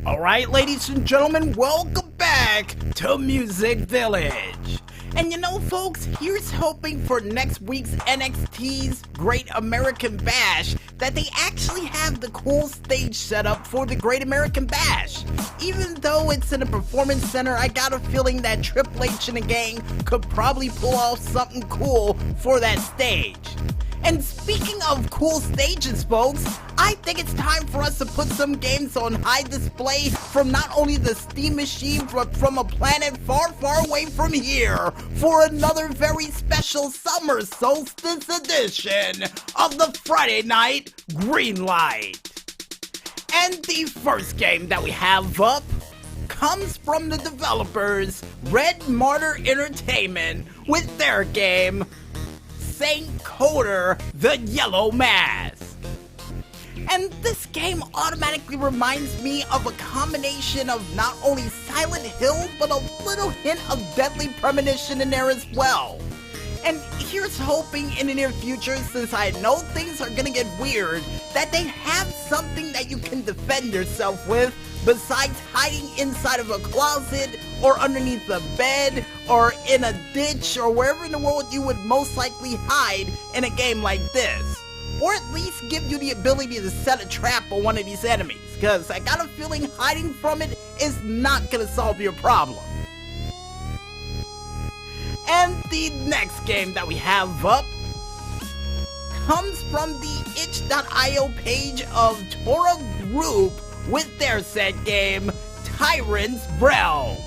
Alright, ladies and gentlemen, welcome back to MusicVillage. And you know, folks, here's hoping for next week's NXT's Great American Bash that they actually have the cool stage set up for the Great American Bash. Even though it's in a performance center, I got a feeling that Triple H and the gang could probably pull off something cool for that stage. And speaking of cool stages, folks, I think it's time for us to put some games on high display from not only the Steam machine, but from a planet far, far away from here for another very special summer solstice edition of the Friday night Greenlight. And the first game that we have up comes from the developers Red Martyr Entertainment with their game Saint Coder: The Yellow Mask. And this game automatically reminds me of a combination of not only Silent Hill, but a little hint of Deadly Premonition in there as well. And here's hoping in the near future, since I know things are gonna get weird, that they have something that you can defend yourself with besides hiding inside of a closet or underneath a bed or in a ditch or wherever in the world you would most likely hide in a game like this. Or at least give you the ability to set a trap on one of these enemies, because I got a feeling hiding from it is not gonna solve your problem. And the next game that we have up comes from the itch.io page of Tora Group with their set game, Tyrant's Realm.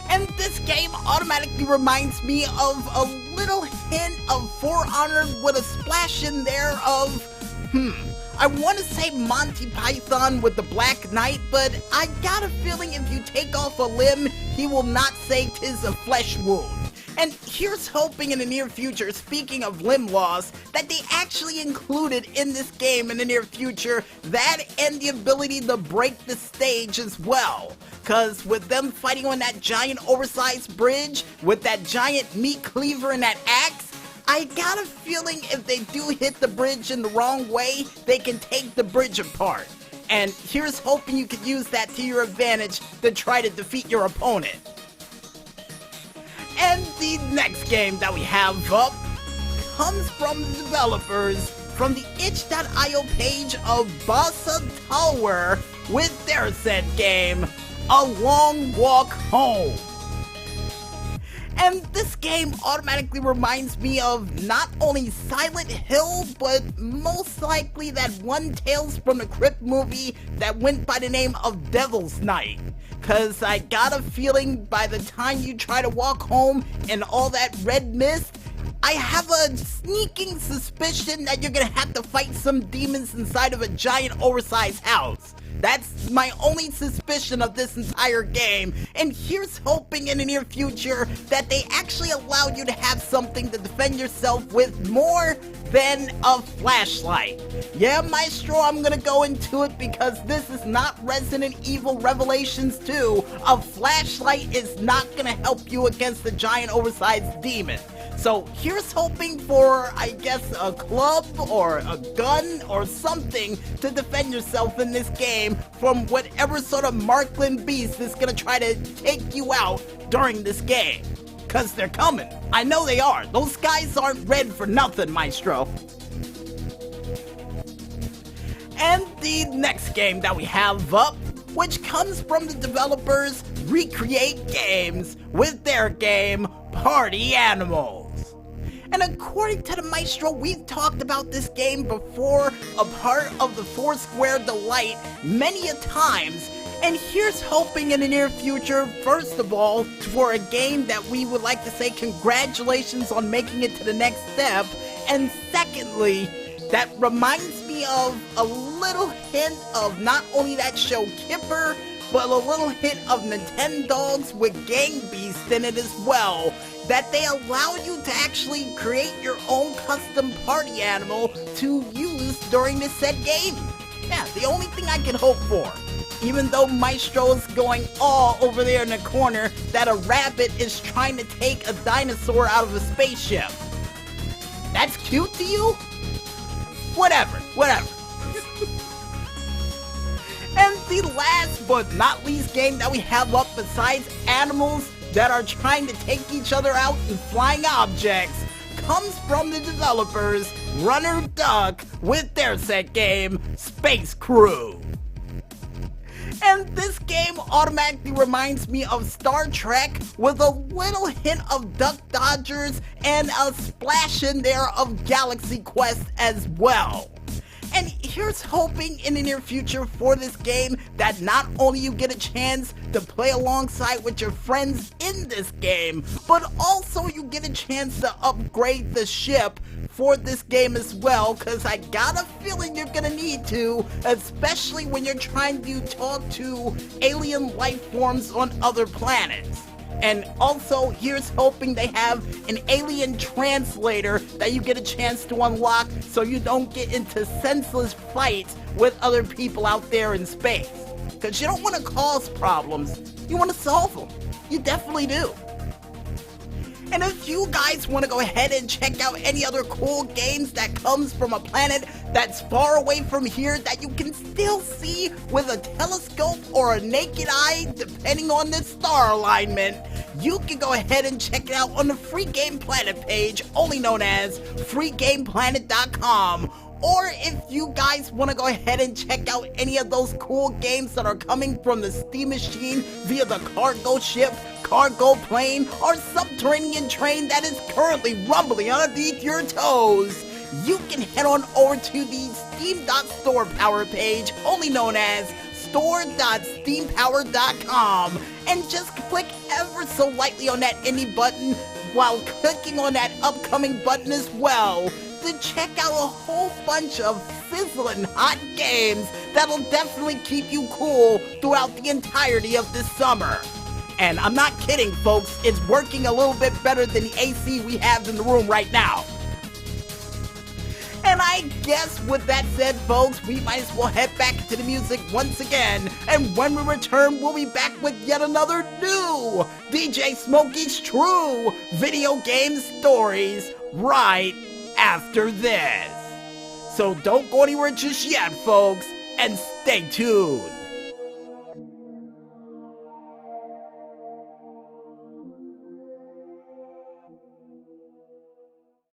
And this game automatically reminds me of a little hint of For Honor with a splash in there of, I want to say Monty Python with the Black Knight, but I got a feeling if you take off a limb, he will not say 'tis a flesh wound. And here's hoping in the near future, speaking of limb loss, that they actually included in this game in the near future that and the ability to break the stage as well. Cause with them fighting on that giant oversized bridge, with that giant meat cleaver and that axe, I got a feeling if they do hit the bridge in the wrong way, they can take the bridge apart. And here's hoping you could use that to your advantage to try to defeat your opponent. And the next game that we have up comes from the developers from the itch.io page of Bossa Tower with their set game, A Long Walk Home. And this game automatically reminds me of not only Silent Hill, but most likely that one Tales from the Crypt movie that went by the name of Devil's Night. Cause I got a feeling by the time you try to walk home in all that red mist, I have a sneaking suspicion that you're gonna have to fight some demons inside of a giant oversized house. That's my only suspicion of this entire game, and here's hoping in the near future that they actually allow you to have something to defend yourself with more than a flashlight. Yeah, Maestro, I'm gonna go into it because this is not Resident Evil Revelations 2. A flashlight is not gonna help you against the giant oversized demon. So here's hoping for, I guess, a club or a gun or something to defend yourself in this game from whatever sort of Markland beast is gonna try to take you out during this game. Cause they're coming. I know they are. Those guys aren't red for nothing, Maestro. And the next game that we have up, which comes from the developers Recreate Games with their game, Party Animals. And according to the Maestro, we've talked about this game before, a part of the Foursquare Delight many a times, and here's hoping in the near future, first of all, for a game that we would like to say congratulations on making it to the next step, and secondly, that reminds me of a little hint of not only that show Kipper, but a little hint of Nintendogs with Gang Beast in it as well, that they allow you to actually create your own custom party animal to use during this said game. Yeah, the only thing I can hope for. Even though Maestro's going all over there in the corner that a rabbit is trying to take a dinosaur out of a spaceship. That's cute to you? Whatever. And the last but not least game that we have up besides animals that are trying to take each other out and flying objects comes from the developers Runner Duck with their set game, Space Crew. And this game automatically reminds me of Star Trek with a little hint of Duck Dodgers and a splash in there of Galaxy Quest as well. And here's hoping in the near future for this game that not only you get a chance to play alongside with your friends in this game, but also you get a chance to upgrade the ship for this game as well, because I got a feeling you're gonna need to, especially when you're trying to talk to alien life forms on other planets. And also, here's hoping they have an alien translator that you get a chance to unlock so you don't get into senseless fights with other people out there in space. Because you don't want to cause problems, you want to solve them. You definitely do. And if you guys want to go ahead and check out any other cool games that comes from a planet that's far away from here that you can still see with a telescope or a naked eye depending on the star alignment, you can go ahead and check it out on the Free Game Planet page, only known as freegameplanet.com. Or if you guys want to go ahead and check out any of those cool games that are coming from the Steam Machine via the cargo ship, cargo plane, or subterranean train that is currently rumbling underneath your toes, you can head on over to the Steam.store power page, only known as store.steampower.com, and just click ever so lightly on that Indy button while clicking on that upcoming button as well to check out a whole bunch of sizzling hot games that'll definitely keep you cool throughout the entirety of this summer. And I'm not kidding, folks, it's working a little bit better than the AC we have in the room right now. And I guess with that said, folks, we might as well head back to the music once again. And when we return, we'll be back with yet another new DJ Smokey's True Video Game Stories right after this. So don't go anywhere just yet, folks, and stay tuned.